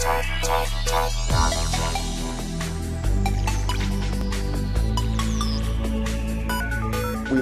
We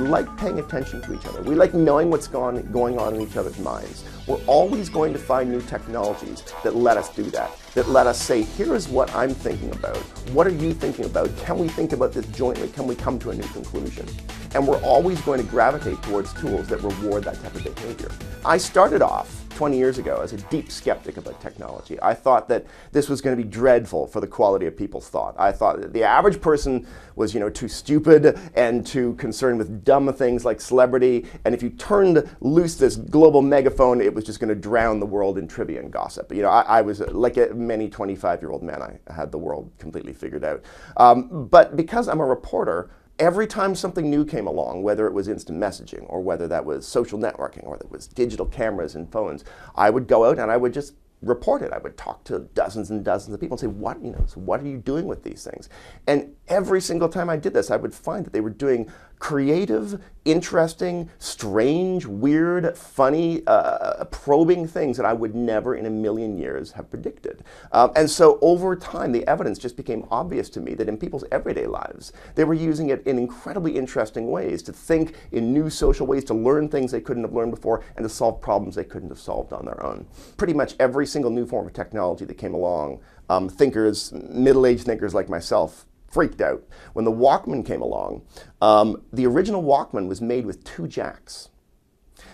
like paying attention to each other. We like knowing what's going on in each other's minds. We're always going to find new technologies that let us do that, that let us say, here is what I'm thinking about. What are you thinking about? Can we think about this jointly? Can we come to a new conclusion? And we're always going to gravitate towards tools that reward that type of behavior. I started off 20 years ago as a deep skeptic about technology. I thought that this was going to be dreadful for the quality of people's thought. I thought that the average person was, too stupid and too concerned with dumb things like celebrity, and if you turned loose this global megaphone, it was just going to drown the world in trivia and gossip. I was like many 25-year-old men. I had the world completely figured out. But because I'm a reporter, every time something new came along, whether it was instant messaging or whether that was social networking or that was digital cameras and phones, I would go out and I would just report it. I would talk to dozens and dozens of people and say, what are you doing with these things? And every single time I did this, I would find that they were doing creative, interesting, strange, weird, funny, probing things that I would never in a million years have predicted. And so over time, the evidence just became obvious to me that in people's everyday lives, they were using it in incredibly interesting ways to think in new social ways, to learn things they couldn't have learned before, and to solve problems they couldn't have solved on their own. Pretty much every single new form of technology that came along, thinkers, middle-aged thinkers like myself, freaked out. When the Walkman came along, the original Walkman was made with 2 jacks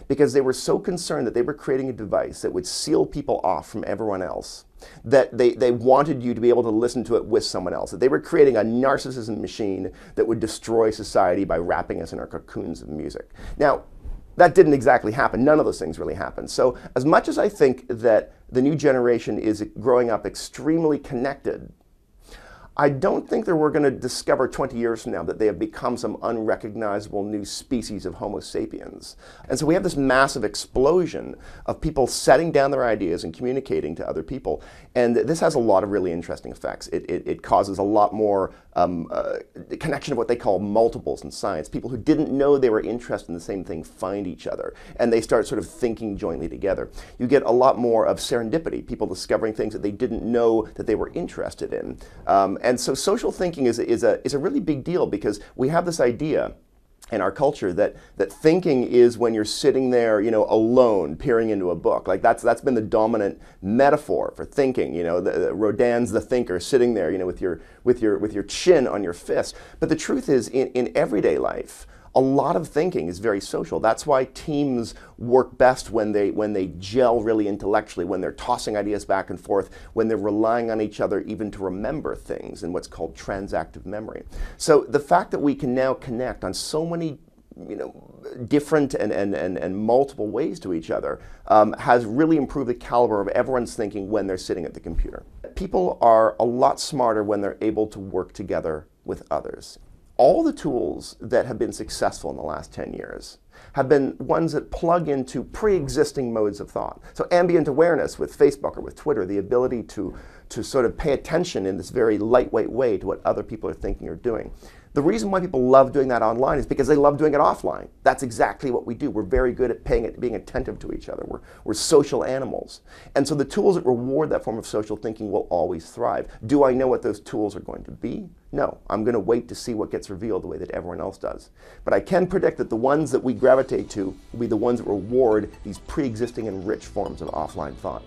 because they were so concerned that they were creating a device that would seal people off from everyone else, that they wanted you to be able to listen to it with someone else, that they were creating a narcissism machine that would destroy society by wrapping us in our cocoons of music. Now, that didn't exactly happen. None of those things really happened. So as much as I think that the new generation is growing up extremely connected, I don't think that we're going to discover 20 years from now that they have become some unrecognizable new species of Homo sapiens. And so we have this massive explosion of people setting down their ideas and communicating to other people. And this has a lot of really interesting effects. It causes a lot more connection of what they call multiples in science. People who didn't know they were interested in the same thing find each other, and they start sort of thinking jointly together. You get a lot more of serendipity, people discovering things that they didn't know that they were interested in. And so social thinking is a really big deal because we have this idea in our culture that thinking is when you're sitting there, alone, peering into a book. Like that's been the dominant metaphor for thinking. Rodin's The Thinker, sitting there, with your chin on your fist. But the truth is, in everyday life, a lot of thinking is very social. That's why teams work best when they gel really intellectually, when they're tossing ideas back and forth, when they're relying on each other even to remember things in what's called transactive memory. So the fact that we can now connect on so many different and multiple ways to each other has really improved the caliber of everyone's thinking when they're sitting at the computer. People are a lot smarter when they're able to work together with others. All the tools that have been successful in the last 10 years have been ones that plug into pre-existing modes of thought. So ambient awareness with Facebook or with Twitter, the ability to sort of pay attention in this very lightweight way to what other people are thinking or doing. The reason why people love doing that online is because they love doing it offline. That's exactly what we do. We're very good at being attentive to each other. We're social animals. And so the tools that reward that form of social thinking will always thrive. Do I know what those tools are going to be? No. I'm going to wait to see what gets revealed the way that everyone else does. But I can predict that the ones that we gravitate to will be the ones that reward these pre-existing and rich forms of offline thought.